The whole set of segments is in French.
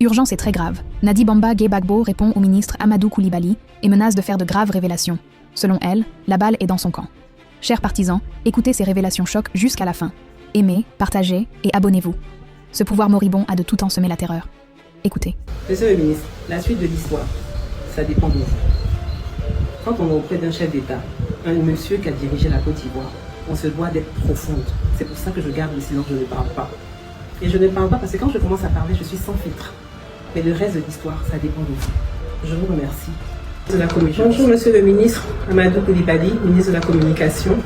Urgence est très grave. Nadi Bamba Gbagbo répond au ministre Amadou Koulibaly et menace de faire de graves révélations. Selon elle, la balle est dans son camp. Chers partisans, écoutez ces révélations choc jusqu'à la fin. Aimez, partagez et abonnez-vous. Ce pouvoir moribond a de tout temps semé la terreur. Écoutez. Monsieur le ministre, la suite de l'histoire, ça dépend de vous. Quand on est auprès d'un chef d'État, un monsieur qui a dirigé la Côte d'Ivoire, on se doit d'être profonde. C'est pour ça que je garde le silence, je ne parle pas. Et je ne parle pas parce que quand je commence à parler, je suis sans filtre. Mais le reste de l'histoire, ça dépend de vous. Je vous remercie. De la communication. Bonjour Monsieur le ministre Amadou Koulibaly, ministre de la Communication.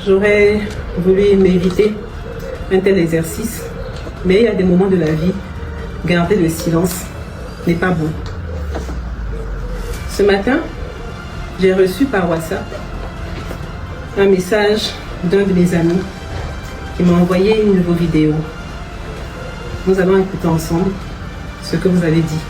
J'aurais voulu m'éviter un tel exercice, mais il y a des moments de la vie, garder le silence n'est pas bon. Ce matin, j'ai reçu par WhatsApp un message d'un de mes amis qui m'a envoyé une nouvelle vidéo. Nous allons écouter ensemble ce que vous avez dit.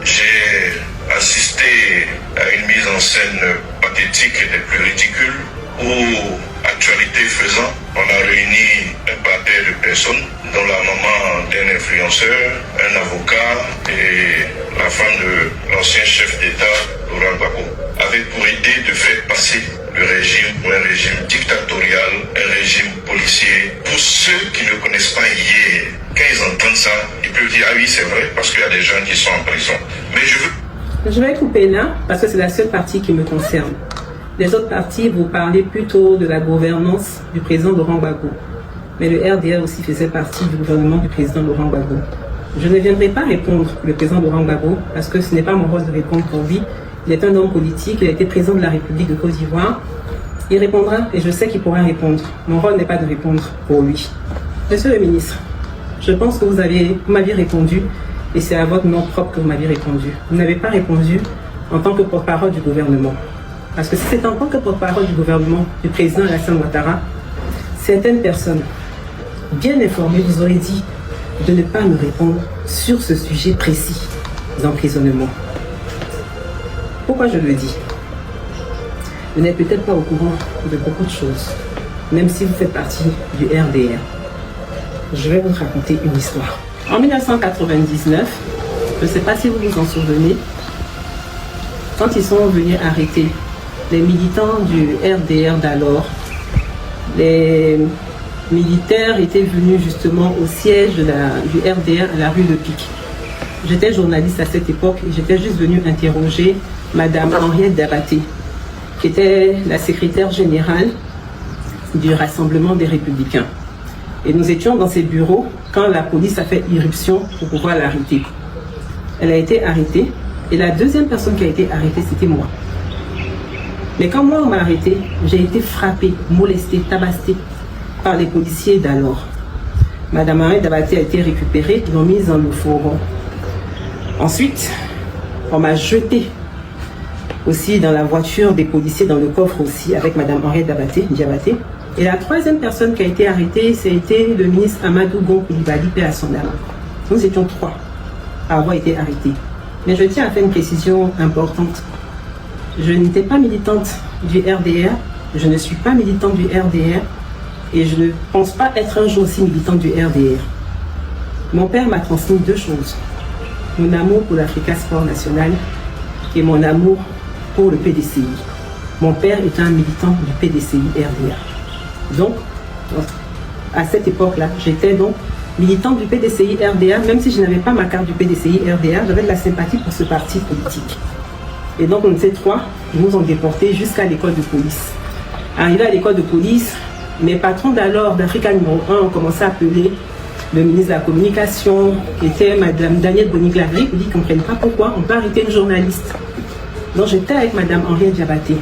J'ai assisté à une mise en scène pathétique et des plus ridicules où, actualité faisant, on a réuni un parterre de personnes, dont la maman d'un influenceur, un avocat et la femme de l'ancien chef d'État, Laurent Gbagbo, avec pour idée de faire passer le régime pour un régime dictatorial, un régime policier. Pour ceux qui ne connaissent pas hier, quand ils entendent ça, ils peuvent dire « Ah oui, c'est vrai, parce qu'il y a des gens qui sont en prison. » Mais je vais couper là, parce que c'est la seule partie qui me concerne. Les autres parties, vous parlez plutôt de la gouvernance du président Laurent Gbagbo. Mais le RDR aussi faisait partie du gouvernement du président Laurent Gbagbo. Je ne viendrai pas répondre le président Laurent Gbagbo, parce que ce n'est pas mon rôle de répondre pour lui. Il est un homme politique, il a été président de la République de Côte d'Ivoire. Il répondra et je sais qu'il pourra répondre. Mon rôle n'est pas de répondre pour lui. Monsieur le ministre, je pense que vous m'aviez répondu et c'est à votre nom propre que vous m'aviez répondu. Vous n'avez pas répondu en tant que porte-parole du gouvernement. Parce que si c'est en tant que porte-parole du gouvernement du président Alassane Ouattara, certaines personnes bien informées vous auraient dit de ne pas me répondre sur ce sujet précis d'emprisonnement. Pourquoi je le dis? Vous n'êtes peut-être pas au courant de beaucoup de choses, même si vous faites partie du RDR. Je vais vous raconter une histoire. En 1999, je ne sais pas si vous vous en souvenez, quand ils sont venus arrêter les militants du RDR d'alors, les militaires étaient venus justement au siège du RDR à la rue Le Pic. J'étais journaliste à cette époque et j'étais juste venue interroger Madame Henriette Dabaté, qui était la secrétaire générale du Rassemblement des Républicains. Et nous étions dans ses bureaux quand la police a fait irruption pour pouvoir l'arrêter. Elle a été arrêtée et la deuxième personne qui a été arrêtée, c'était moi. Mais quand moi on m'a arrêtée, j'ai été frappée, molestée, tabassée par les policiers d'alors. Madame Henriette Dabaté a été récupérée, ils l'ont mise dans le fourgon. Ensuite, on m'a jetée aussi dans la voiture des policiers, dans le coffre aussi, avec Madame Henriette Diabaté. Et la troisième personne qui a été arrêtée, c'était le ministre Amadou Koulibaly, paix à son âme. Nous étions trois à avoir été arrêtés. Mais je tiens à faire une précision importante. Je n'étais pas militante du RDR, je ne suis pas militante du RDR, et je ne pense pas être un jour aussi militante du RDR. Mon père m'a transmis deux choses. Mon amour pour l'Africa Sport National et mon amour pour le PDCI. Mon père est un militant du PDCI RDR. Donc, à cette époque-là, j'étais donc militante du PDCI RDR, même si je n'avais pas ma carte du PDCI RDR, j'avais de la sympathie pour ce parti politique. Et donc, on était trois, ils nous ont déportés jusqu'à l'école de police. Arrivé à l'école de police, mes patrons d'alors, d'Africa numéro 1, ont commencé à appeler le ministre de la Communication, qui était Madame Danielle Boni-Glagri, qui dit qu'ils ne comprennent pas pourquoi on peut arrêter une journaliste. Donc j'étais avec Madame Henriette Diabaté.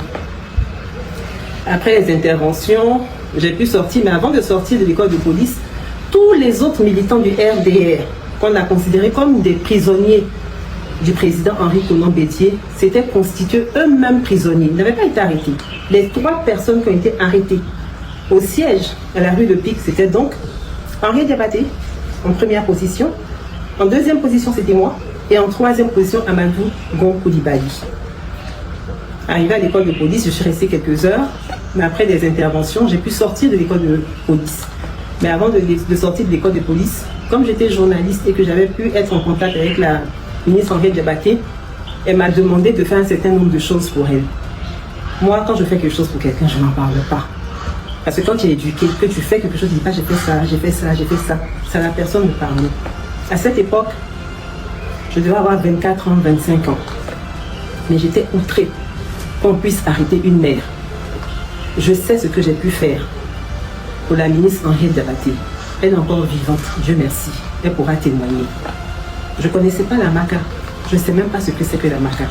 Après les interventions, j'ai pu sortir, mais avant de sortir de l'école de police, tous les autres militants du RDR, qu'on a considérés comme des prisonniers du président Henri Konan Bédié, s'étaient constitués eux-mêmes prisonniers. Ils n'avaient pas été arrêtés. Les trois personnes qui ont été arrêtées au siège à la rue de Pic, c'était donc Henriette Diabaté en première position, en deuxième position c'était moi, et en troisième position Amadou Koulibaly. Arrivé à l'école de police, je suis restée quelques heures, mais après des interventions, j'ai pu sortir de l'école de police. Mais avant de sortir de l'école de police, comme j'étais journaliste et que j'avais pu être en contact avec la ministre Henriette Diabaté, elle m'a demandé de faire un certain nombre de choses pour elle. Moi, quand je fais quelque chose pour quelqu'un, je n'en parle pas. Parce que quand tu es éduqué, que tu fais quelque chose, tu dis pas j'ai fait ça, j'ai fait ça, j'ai fait ça. C'est à la personne de parler. À cette époque, je devais avoir 24 ans, 25 ans. Mais j'étais outrée qu'on puisse arrêter une mère. Je sais ce que j'ai pu faire pour la ministre Henriette Diabaté. Elle est encore vivante, Dieu merci. Elle pourra témoigner. Je ne connaissais pas la maca. Je ne sais même pas ce que c'est que la maca.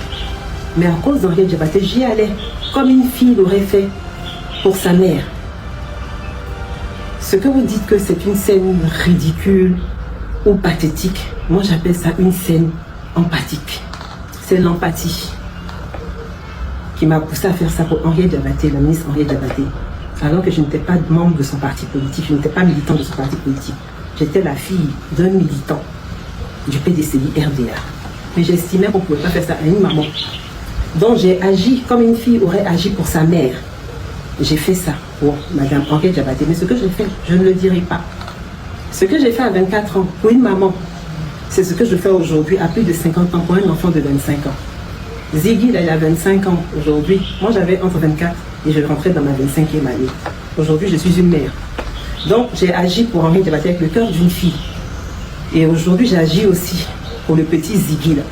Mais à cause d'Henriette Diabaté, j'y allais comme une fille l'aurait fait pour sa mère. Ce que vous dites que c'est une scène ridicule ou pathétique, moi j'appelle ça une scène empathique. C'est l'empathie qui m'a poussé à faire ça pour Henriette Diabaté, la ministre Henriette Diabaté. Alors que je n'étais pas membre de son parti politique, je n'étais pas militant de son parti politique. J'étais la fille d'un militant du PDCI RDA. Mais j'estimais qu'on ne pouvait pas faire ça à une maman. Donc j'ai agi comme une fille aurait agi pour sa mère. J'ai fait ça pour Madame Henriette Diabaté. Mais ce que j'ai fait, je ne le dirai pas. Ce que j'ai fait à 24 ans pour une maman, c'est ce que je fais aujourd'hui à plus de 50 ans pour un enfant de 25 ans. Ziggy, elle a 25 ans aujourd'hui. Moi, j'avais entre 24 et je rentrais dans ma 25e année. Aujourd'hui, je suis une mère. Donc, j'ai agi pour Henriette Diabaté avec le cœur d'une fille. Et aujourd'hui, j'agis aussi pour le petit Ziggy, là,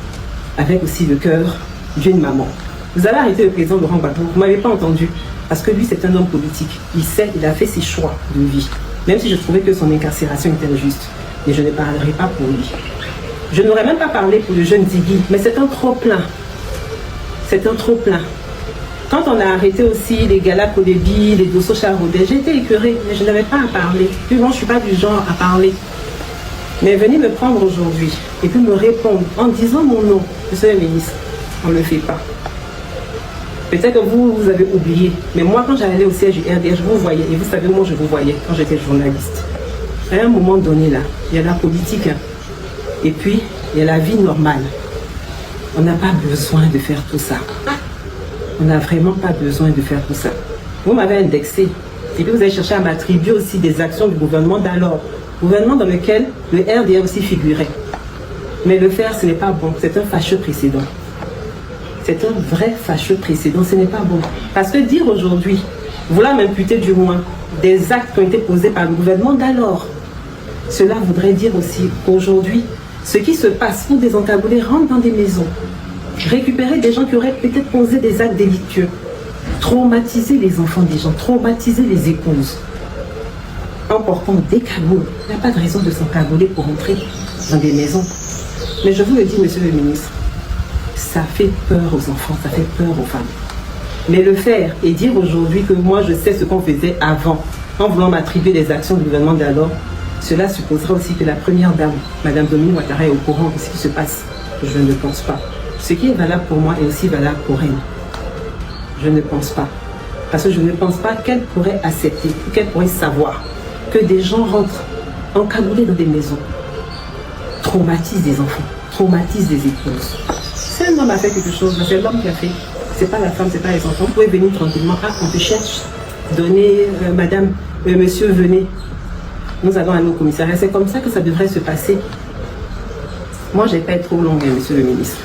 avec aussi le cœur d'une maman. Vous avez arrêté le président Laurent Gbagbo, vous ne m'avez pas entendu. Parce que lui, c'est un homme politique. Il sait, il a fait ses choix de vie. Même si je trouvais que son incarcération était injuste. Mais je ne parlerai pas pour lui. Je n'aurais même pas parlé pour le jeune Ziggy, mais c'est un trop-plein. C'est un trop-plein. Quand on a arrêté aussi les Gala Kodébi, les Dosso Charodé, j'ai été écœurée, mais je n'avais pas à parler. Puis moi, je ne suis pas du genre à parler. Mais venez me prendre aujourd'hui et puis me répondre en disant mon nom, monsieur le ministre, on ne le fait pas. Peut-être que vous avez oublié, mais moi, quand j'allais au siège du RDA, je vous voyais, et vous savez, moi, je vous voyais quand j'étais journaliste. À un moment donné, là, il y a la politique, et puis, il y a la vie normale. On n'a pas besoin de faire tout ça. On n'a vraiment pas besoin de faire tout ça. Vous m'avez indexé, et puis vous avez cherché à m'attribuer aussi des actions du gouvernement d'alors. Gouvernement dans lequel le RDA aussi figurait. Mais le faire, ce n'est pas bon, c'est un fâcheux précédent. C'est un vrai fâcheux précédent, ce n'est pas bon. Parce que dire aujourd'hui, vouloir m'imputer du moins des actes qui ont été posés par le gouvernement d'alors, cela voudrait dire aussi qu'aujourd'hui, ce qui se passe pour des encagoulés rentrent dans des maisons, récupérer des gens qui auraient peut-être posé des actes délictueux, traumatiser les enfants des gens, traumatiser les épouses, en portant des cagoules. Il n'y a pas de raison de s'encagouler pour entrer dans des maisons. Mais je vous le dis, monsieur le ministre, ça fait peur aux enfants, ça fait peur aux femmes. Mais le faire et dire aujourd'hui que moi je sais ce qu'on faisait avant, en voulant m'attribuer les actions du gouvernement d'alors, cela supposera aussi que la première dame, Madame Dominique Ouattara, est au courant de ce qui se passe. Je ne pense pas. Ce qui est valable pour moi est aussi valable pour elle. Je ne pense pas. Parce que je ne pense pas qu'elle pourrait accepter, qu'elle pourrait savoir que des gens rentrent encagoulés dans des maisons, traumatisent des enfants, traumatisent des épouses. Si un homme a fait quelque chose, c'est l'homme qui a fait. C'est pas la femme, c'est pas les enfants. Vous pouvez venir tranquillement. Ah, on te cherche. Donnez, madame, monsieur, venez. Nous allons aller au commissariat. C'est comme ça que ça devrait se passer. Moi, je ne vais pas être trop longue, monsieur le ministre.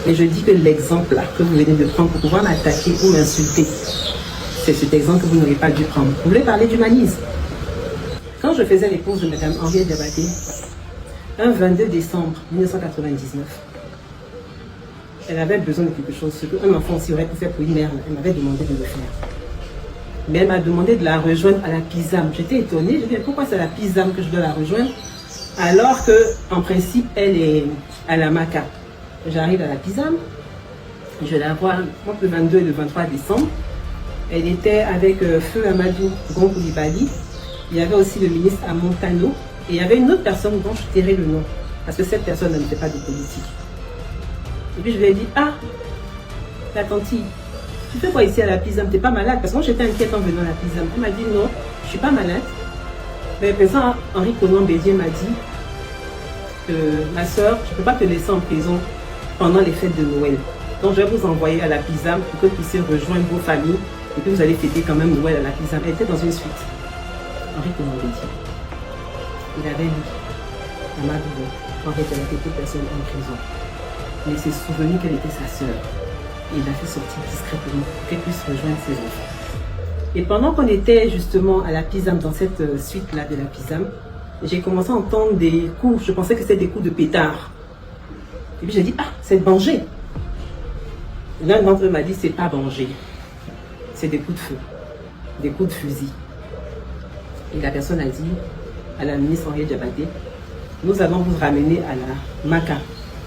Mais je dis que l'exemple là, que vous venez de prendre pour pouvoir m'attaquer ou m'insulter, c'est cet exemple que vous n'auriez pas dû prendre. Vous voulez parler d'humanisme. Quand je faisais les courses de madame Henriette Diabaté, un 22 décembre 1999, elle avait besoin de quelque chose, ce qu'un enfant aussi aurait pu faire pour une mère. Elle m'avait demandé de le faire. Mais elle m'a demandé de la rejoindre à la PISAM. J'étais étonnée, je me disais pourquoi c'est à la PISAM que je dois la rejoindre, alors qu'en principe, elle est à la MACA. J'arrive à la PISAM, je la vois entre le 22 et le 23 décembre. Elle était avec Feu Amadou Gon-Coulibaly. Il y avait aussi le ministre Amontano. Et il y avait une autre personne dont je tairai le nom, parce que cette personne ne fait pas de politique. Et puis je lui ai dit, ah, la tantille, tu fais quoi ici à la PISAM? T'es pas malade? Parce que moi j'étais inquiète en venant à la PISAM. Elle m'a dit, non, je suis pas malade. Mais le président Henri Konan Bédié m'a dit, ma soeur, je ne peux pas te laisser en prison pendant les fêtes de Noël. Donc je vais vous envoyer à la PISAM pour que vous puissiez rejoindre vos familles et que vous allez fêter quand même Noël à la PISAM. Elle était dans une suite. Henri Konan Bédié. Il avait lu. Amadou, en fait, elle était toute personne en prison. Mais il s'est souvenu qu'elle était sa sœur. Et il l'a fait sortir discrètement pour qu'elle puisse rejoindre ses enfants. Et pendant qu'on était justement à la Pisam, dans cette suite-là de la Pisam, j'ai commencé à entendre des coups. Je pensais que c'était des coups de pétard. Et puis j'ai dit, ah, c'est Bangé. L'un d'entre eux m'a dit, c'est pas Bangé. C'est des coups de feu, des coups de fusil. Et la personne a dit à la ministre Henriette Diabaté, nous allons vous ramener à la MACA.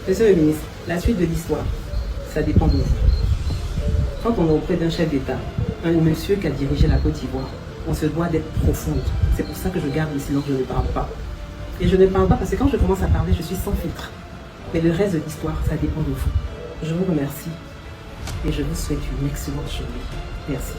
Monsieur le ministre, la suite de l'histoire, ça dépend de vous. Quand on est auprès d'un chef d'État, un monsieur qui a dirigé la Côte d'Ivoire, on se doit d'être profonde. C'est pour ça que je garde le silence, je ne parle pas. Et je ne parle pas parce que quand je commence à parler, je suis sans filtre. Mais le reste de l'histoire, ça dépend de vous. Je vous remercie et je vous souhaite une excellente journée. Merci.